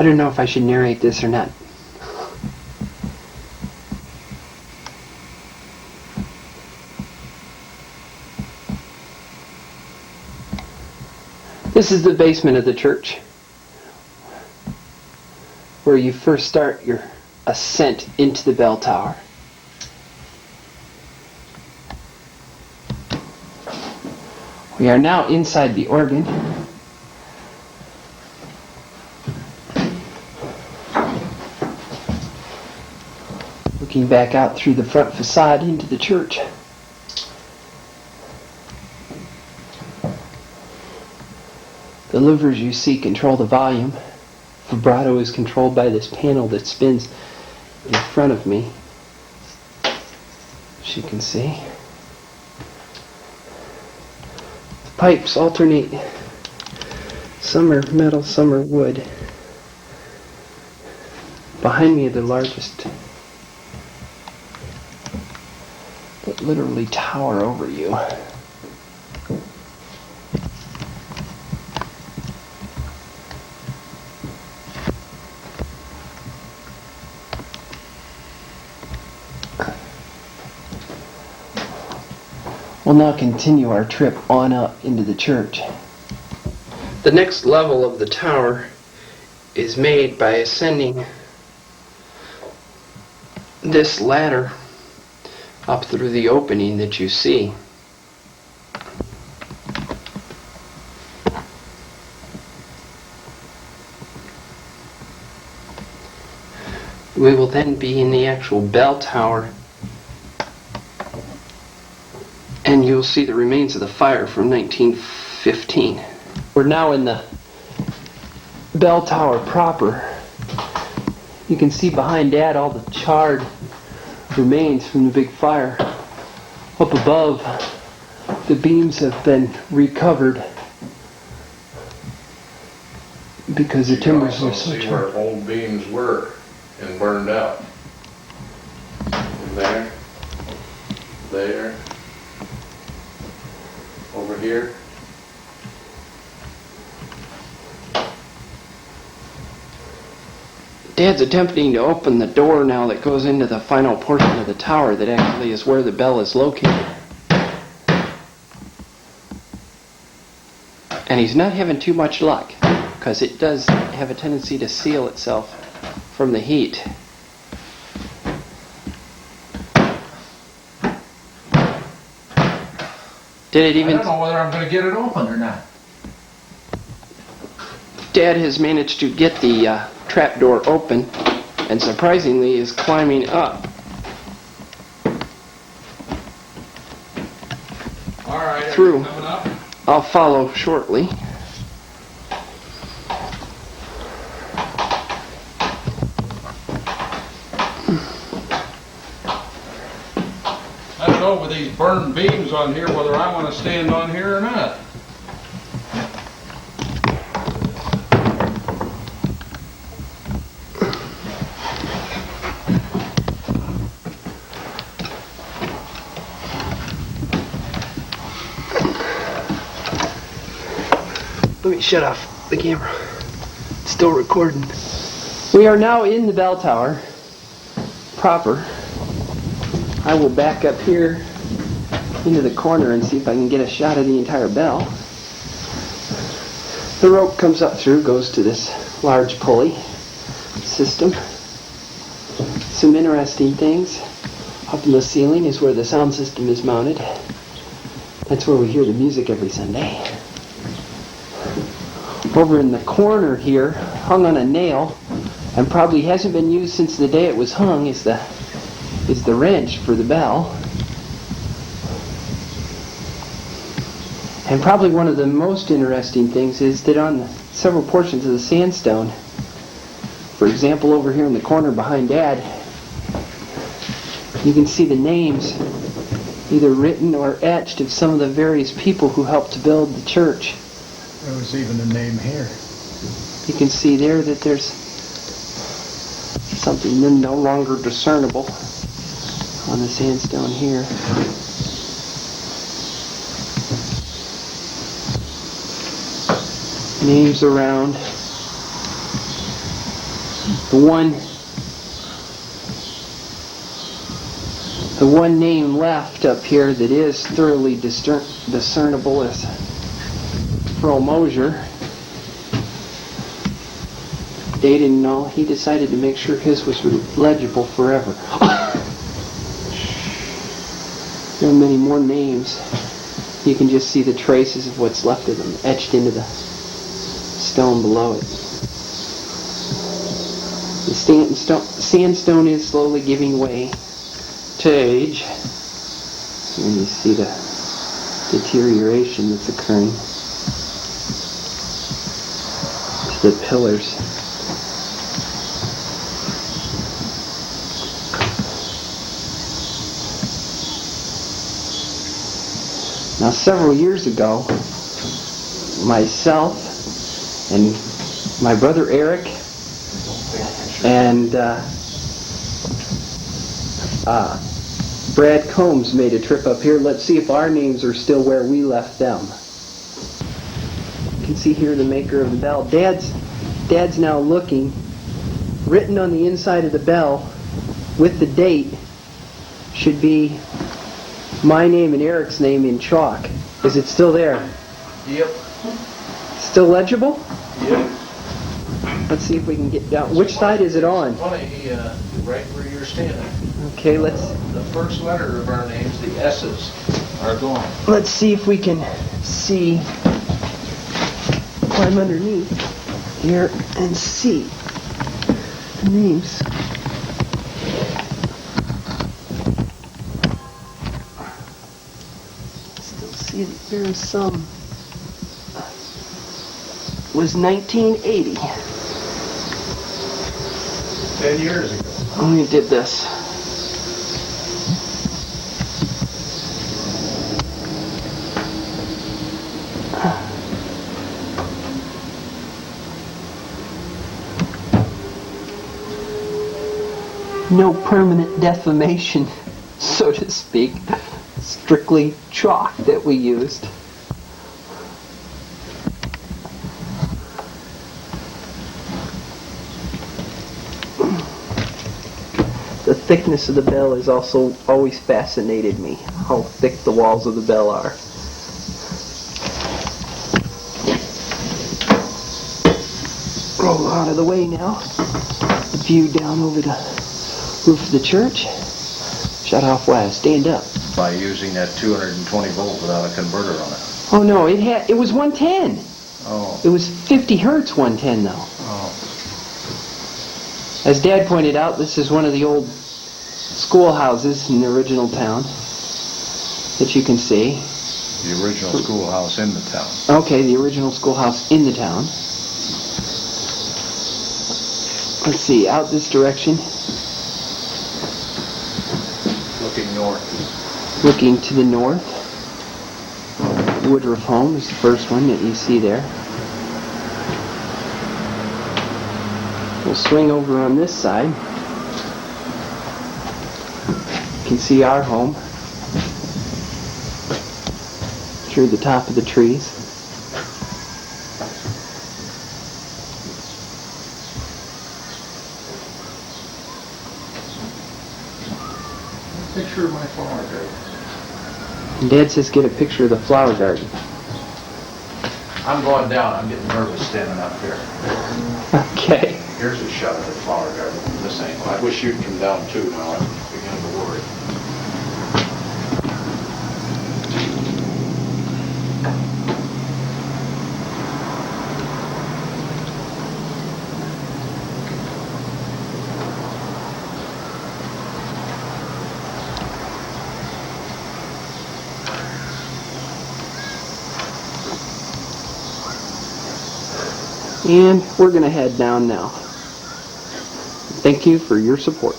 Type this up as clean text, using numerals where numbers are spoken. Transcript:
I don't know if I should narrate this or not. This is the basement of the church, where you first start your ascent into the bell tower. We are now inside the organ. Looking back out through the front facade into the church. The levers you see control the volume. Vibrato is controlled by this panel that spins in front of me, as you can see. The pipes alternate. Some are metal, some are wood. Behind me are the largest that literally tower over you. We'll now continue our trip on up into the church. The next level of the tower is made by ascending this ladder up through the opening that you see. We will then be in the actual bell tower, and you'll see the remains of the fire from 1915. We're now in the bell tower proper. You can see behind Dad all the charred remains from the big fire. Up above, the beams have been recovered because the timbers were so charred. Where old beams were and burned out. There, there, over here. Dad's attempting to open the door now that goes into the final portion of the tower that actually is where the bell is located. And he's not having too much luck, because it does have a tendency to seal itself from the heat. Did it even... I don't know whether I'm going to get it open or not. Dad has managed to get the trapdoor open, and surprisingly is climbing up. All right, Through. coming up. I'll follow shortly. I don't know with these burned beams on here whether I want to stand on here or not. Let me shut off the camera. It's still recording. We are now in the bell tower proper. I will back up here into the corner and see if I can get a shot of the entire bell. The rope comes up through, goes to this large pulley system. Some interesting things. Up in the ceiling is where the sound system is mounted. That's where we hear the music every Sunday. Over in the corner here, hung on a nail, and probably hasn't been used since the day it was hung, is the wrench for the bell. And probably one of the most interesting things is that on several portions of the sandstone, for example over here in the corner behind Dad, you can see the names either written or etched of some of the various people who helped to build the church. There was even a name here. You can see there that there's something no longer discernible on the sandstone here. Names around. The one name left up here that is thoroughly discernible is Earl Mosier. They didn't know. He decided to make sure his was legible forever. There are many more names. You can just see the traces of what's left of them etched into the stone below it. The sandstone is slowly giving way to age. And you see the deterioration that's occurring to the pillars. Now, several years ago, myself and my brother Eric and Brad Combs made a trip up here. Let's see if our names are still where we left them. You can see here the maker of the bell. Dad's now looking. Written on the inside of the bell with the date should be my name and Eric's name in chalk. Is it still there? Yep. Still legible? Yep. Let's see if we can get down. Which side is it on? Funny, right where you're standing. Okay, let's The first letter of our names, the S's, are gone. see if we can see. Climb underneath here and see the names. Still see that there's some. Was 1980. 10 years ago. When we did this. No permanent defamation, so to speak. Strictly chalk that we used. The thickness of the bell has also always fascinated me, how thick the walls of the bell are. Roll out of the way now. The view down over the roof of the church. Shut off wire. Stand up. By using that 220 volt without a converter on it. Oh no, it was 110. Oh. It was 50 hertz 110 though. Oh. As Dad pointed out, this is one of the old schoolhouses in the original town that you can see. The original schoolhouse in the town. Okay, the original schoolhouse in the town. Let's see, out this direction. Looking north. Looking to the north. Woodruff home is the first one that you see there. We'll swing over on this side. You can see our home through the top of the trees. Picture of my flower garden. Dad says get a picture of the flower garden. I'm going down. I'm getting nervous standing up here. Okay. Here's a shot of the flower garden from this angle. I wish you'd come down too now. I'm beginning to worry. And we're going to head down now. Thank you for your support.